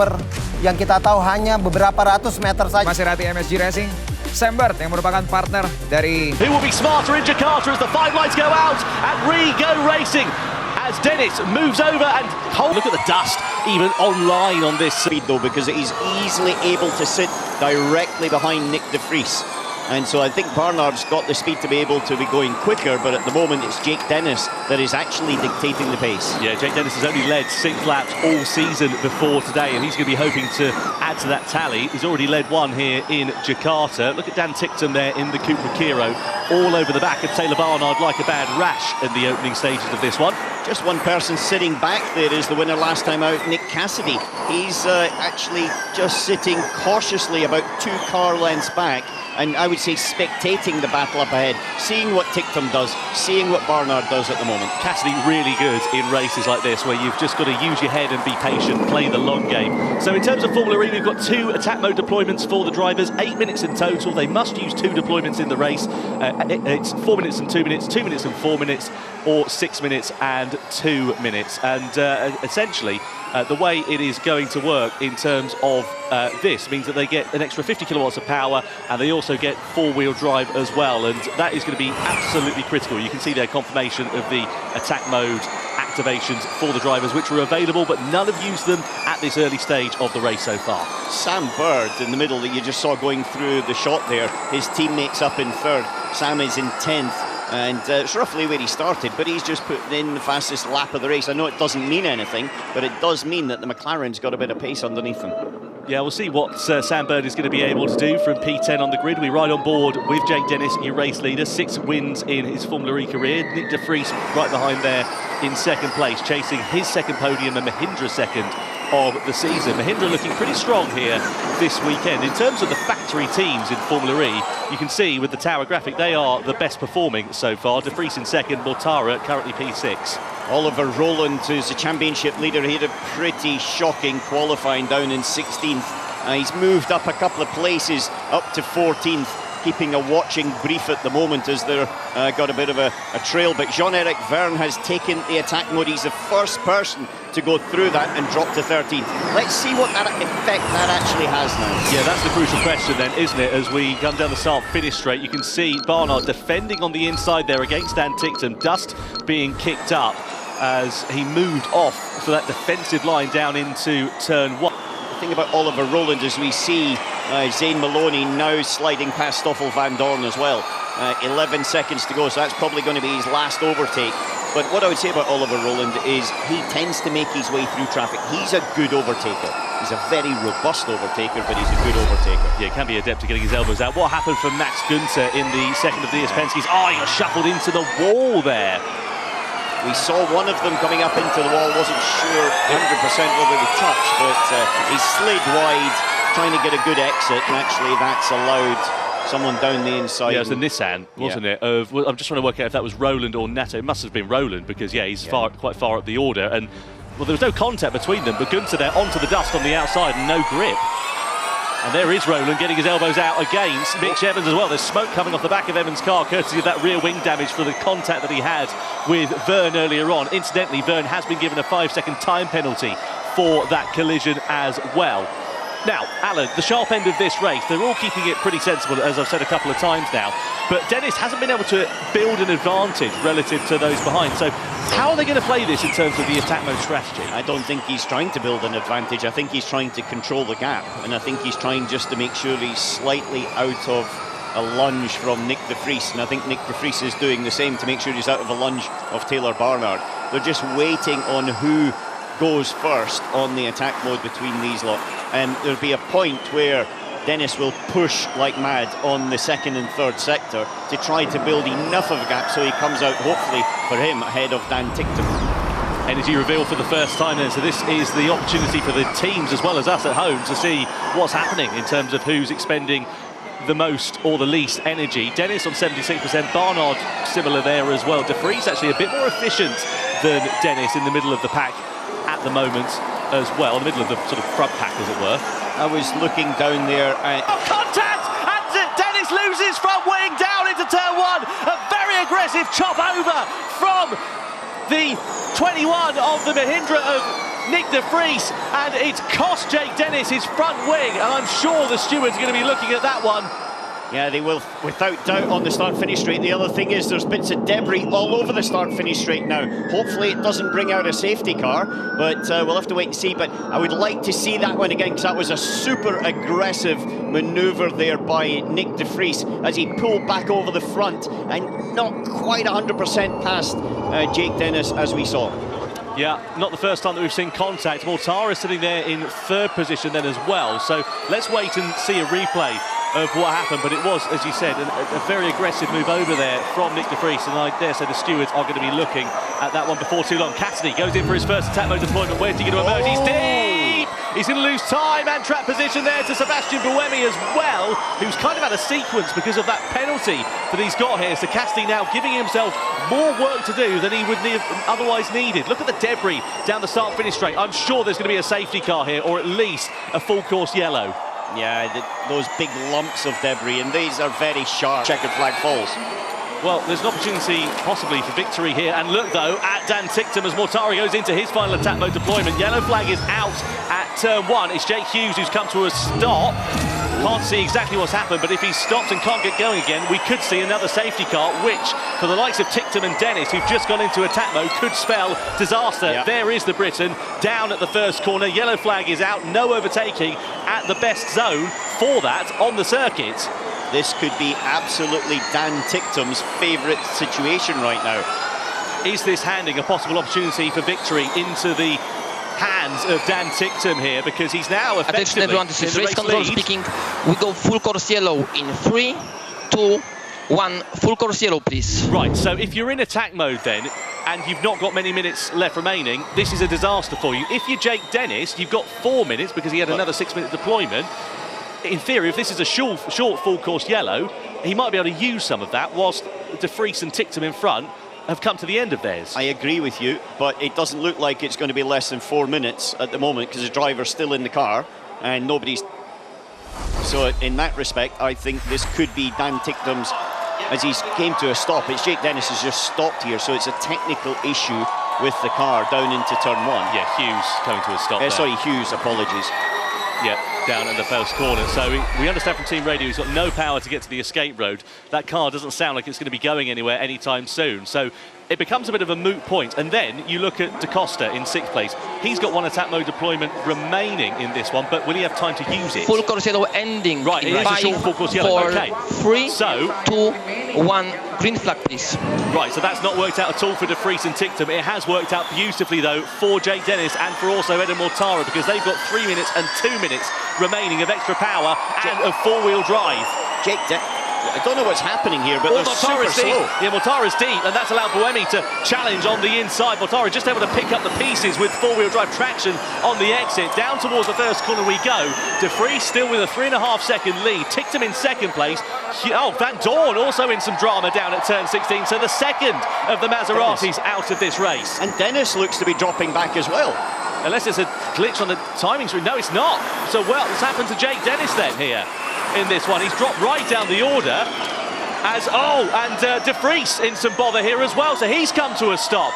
manuver yang kita tahu hanya beberapa ratus meter saja. Maserati MSG Racing, Sam Bird yang merupakan partner dari... Who will be smarter in Jakarta as the 5 lights go out and go racing as Dennis moves over and look at the dust even online on this speed though, because he's easily able to sit directly behind Nick de Vries. And so I think Barnard's got the speed to be able to be going quicker, but at the moment it's Jake Dennis that is actually dictating the pace. Yeah, Jake Dennis has only led 6 laps all season before today, and he's going to be hoping to add to that tally. He's already led one here in Jakarta. Look at Dan Ticktum there in the Cupra Kiro, all over the back of Taylor Barnard like a bad rash in the opening stages of this one. Just one person sitting back there is the winner last time out, Nick Cassidy. He's actually just sitting cautiously about 2 car lengths back, and I would say spectating the battle up ahead, seeing what Ticktum does, seeing what Barnard does at the moment. Cassidy really good in races like this, where you've just got to use your head and be patient, play the long game. So in terms of Formula E, we've got 2 attack mode deployments for the drivers, 8 minutes in total. They must use 2 deployments in the race. It's 4 minutes and 2 minutes, 2 minutes and 4 minutes, or 6 minutes and 2 minutes. And essentially, the way it is going to work in terms of this means that they get an extra 50 kilowatts of power, and they also get 4-wheel drive as well, and that is going to be absolutely critical. You can see their confirmation of the attack mode activations for the drivers, which were available, but none have used them at this early stage of the race so far. Sam Bird in the middle that you just saw going through the shot there, his teammates up in 3rd, Sam is in 10th. And it's roughly where he started, but he's just put in the fastest lap of the race. I know it doesn't mean anything, but it does mean that the McLaren's got a bit of pace underneath them. Yeah, we'll see what Sam Bird is going to be able to do from P10 on the grid. We ride on board with Jake Dennis, new race leader, 6 wins in his Formula E career. Nick de Vries right behind there in 2nd place, chasing his 2nd podium and Mahindra's 2nd of the season. Mahindra looking pretty strong here this weekend. In terms of the factory teams in Formula E, you can see with the tower graphic, they are the best performing so far. De Vries in 2nd, Mortara currently P6. Oliver Rowland, who's the championship leader, he had a pretty shocking qualifying down in 16th. He's moved up a couple of places up to 14th, keeping a watching brief at the moment as they're got a bit of a trail. But Jean-Eric Verne has taken the attack mode. He's the first person to go through that and drop to 13th. Let's see what that effect that actually has now. Yeah, that's the crucial question then, isn't it? As we come down the start-finish straight, you can see Barnard defending on the inside there against Dan Ticktum. Dust being kicked up as he moved off for that defensive line down into turn 1. The thing about Oliver Rowland is we see Zane Maloney now sliding past Stoffel van Dorn as well. 11 seconds to go, so that's probably going to be his last overtake. But what I would say about Oliver Rowland is he tends to make his way through traffic. He's a good overtaker. He's a very robust overtaker, but he's a good overtaker. Yeah, he can be adept at getting his elbows out. What happened from Max Günther in the 2nd of DS Penske's? Oh, he got shuffled into the wall there. We saw one of them coming up into the wall, wasn't sure 100% whether they touched, but he slid wide, trying to get a good exit, and actually that's allowed someone down the inside. Yeah, it was the Nissan, wasn't it? Well, I'm just trying to work out if that was Roland or Netto. It must have been Roland, because, yeah, he's quite far up the order, and, well, there was no contact between them, but Günther there onto the dust on the outside and no grip. And there is Roland getting his elbows out against Mitch Evans as well. There's smoke coming off the back of Evans' car, courtesy of that rear wing damage for the contact that he had with Verne earlier on. Incidentally, Verne has been given a 5-second time penalty for that collision as well. Now, Alan, the sharp end of this race, they're all keeping it pretty sensible, as I've said a couple of times now, but Dennis hasn't been able to build an advantage relative to those behind. So how are they going to play this in terms of the attack mode strategy? I don't think he's trying to build an advantage. I think he's trying to control the gap, and I think he's trying just to make sure he's slightly out of a lunge from Nick de Vries, and I think Nick de Vries is doing the same to make sure he's out of a lunge of Taylor Barnard. They're just waiting on who goes first on the attack mode between these lot. And there'll be a point where Dennis will push like mad on the 2nd and 3rd sector to try to build enough of a gap so he comes out, hopefully for him, ahead of Dan Ticktum. Energy reveal for the first time then, so this is the opportunity for the teams as well as us at home to see what's happening in terms of who's expending the most or the least energy. Dennis on 76%, Barnard similar there as well. De Vries actually a bit more efficient than Dennis in the middle of the pack at the moment as well, in the middle of the sort of front pack, as it were. I was looking down there. Contact! And Dennis loses front wing down into turn 1. A very aggressive chop over from the 21 of the Mahindra of Nick de Vries, and it's cost Jake Dennis his front wing, and I'm sure the stewards are going to be looking at that one. Yeah, they will, without doubt, on the start-finish straight. The other thing is there's bits of debris all over the start-finish straight now. Hopefully it doesn't bring out a safety car, but we'll have to wait and see. But I would like to see that one again, because that was a super aggressive manoeuvre there by Nick de Vries as he pulled back over the front and not quite 100% past Jake Dennis, as we saw. Yeah, not the first time that we've seen contact. Mortara sitting there in third position then as well. So let's wait and see a replay of what happened, but it was, as you said, a very aggressive move over there from Nick de Vries, and I dare say the stewards are going to be looking at that one before too long. Cassidy goes in for his first attack mode deployment. Where's he going to emerge? He's deep! He's going to lose time, and trap position there to Sebastian Buemi as well, who's kind of had a sequence because of that penalty that he's got here. So Cassidy now giving himself more work to do than he would have otherwise needed. Look at the debris down the start-finish straight. I'm sure there's going to be a safety car here, or at least a full-course yellow. Yeah, those big lumps of debris, and these are very sharp. Checkered flag falls. Well, there's an opportunity possibly for victory here, and look though at Dan Ticktum as Mortara goes into his final attack mode deployment. Yellow flag is out at turn 1. It's Jake Hughes who's come to a stop. Can't see exactly what's happened, but if he stops and can't get going again, we could see another safety car, which for the likes of Ticktum and Dennis, who've just gone into attack mode, could spell disaster. Yep. There is the Briton down at the first corner. Yellow flag is out, no overtaking at the best zone for that on the circuit. This could be absolutely Dan Ticktum's favourite situation right now. Is this handing a possible opportunity for victory into the hands of Dan Ticktum here, because he's now Attention effectively everyone, this is in the race control lead. speaking. We go full course yellow in 3, 2, 1. Full course yellow, please. Right, so if you're in attack mode then, and you've not got many minutes left remaining, this is a disaster for you. If you're Jake Dennis, you've got 4 minutes because he had another 6-minute deployment. In theory, if this is a short full course yellow, he might be able to use some of that, whilst de Vries and Ticktum in front have come to the end of theirs. I agree with you, but it doesn't look like it's going to be less than 4 minutes at the moment, because the driver's still in the car and nobody's... So in that respect, I think this could be Dan Ticktum's, as he's came to a stop. It's Jake Dennis has just stopped here, so it's a technical issue with the car down into turn 1. Yeah, Hughes coming to a stop there. Sorry, Hughes, apologies. Yeah, down in the first corner. So we understand from Team Radio he's got no power to get to the escape road. That car doesn't sound like it's going to be going anywhere anytime soon. So it becomes a bit of a moot point. And then you look at Da Costa in 6th place. He's got one attack mode deployment remaining in this one, but will he have time to use it? Full course yellow ending. Right, in it is a 5, short full course yellow. 4, Okay. 3, So 2, 1. Green flag, please. Right, so that's not worked out at all for de Vries and Ticktum. It has worked out beautifully, though, for Jake Dennis and for also Eden Mortara, because they've got 3 minutes and 2 minutes remaining of extra power and of four-wheel drive. Jake I don't know what's happening here, but they're super Mortara's deep. slow. Yeah, Mortara's deep, and that's allowed Buemi to challenge on the inside. Mortara just able to pick up the pieces with four-wheel drive traction on the exit. Down towards the first corner we go. De Vries still with a 3.5-second lead. Ticktum in 2nd place. Oh, Van Dorn also in some drama down at turn 16. So the second of the Maseratis out of this race. And Dennis looks to be dropping back as well. Unless there's a glitch on the timing screen. No, it's not. So, well, it's happened to Jake Dennis then here in this one. He's dropped right down the order as, and de Vries in some bother here as well. So he's come to a stop.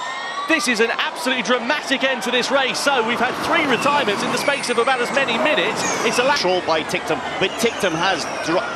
This is an absolutely dramatic end to this race. So we've had 3 retirements in the space of about as many minutes. It's a controlled by Ticktum, but Ticktum has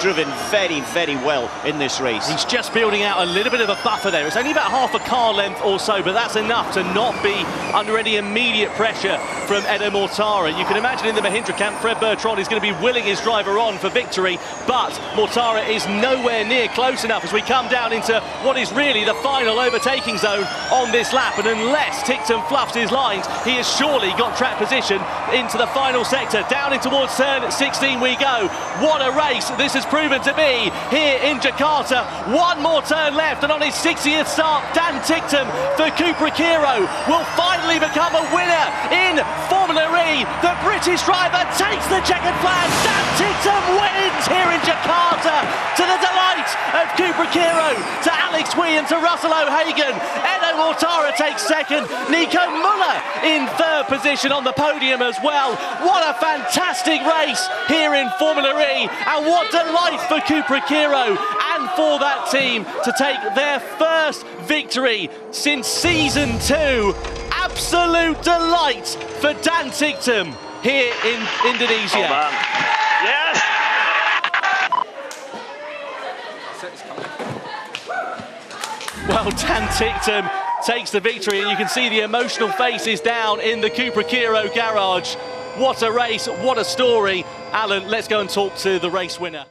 driven very, very well in this race. He's just building out a little bit of a buffer there. It's only about half a car length or so, but that's enough to not be under any immediate pressure from Eden Mortara. You can imagine in the Mahindra camp, Fred Bertrand is going to be willing his driver on for victory, but Mortara is nowhere near close enough as we come down into what is really the final overtaking zone on this lap. And unless Ticktum fluffs his lines, he has surely got track position into the final sector. Down in towards turn 16 we go. What a race this has proven to be here in Jakarta. One more turn left, and on his 60th start, Dan Ticktum for Cupriciro will finally become a winner in Formula E. The British driver takes the checkered flag. Dan Ticktum wins here in Jakarta, to the delight of Cupriciro, to Alex Wee and to Russell O'Hagan. Eden Mortara takes second. Nico Muller in 3rd position on the podium as well. What a fantastic race here in Formula E, and what delight for Cupriciro and for that team to take their first victory since season 2. absolute delight for Dan Ticktum here in Indonesia. Yes! Well, Dan Ticktum takes the victory, and you can see the emotional faces down in the Cupra Kiro garage. What a race, what a story. Alan, let's go and talk to the race winner.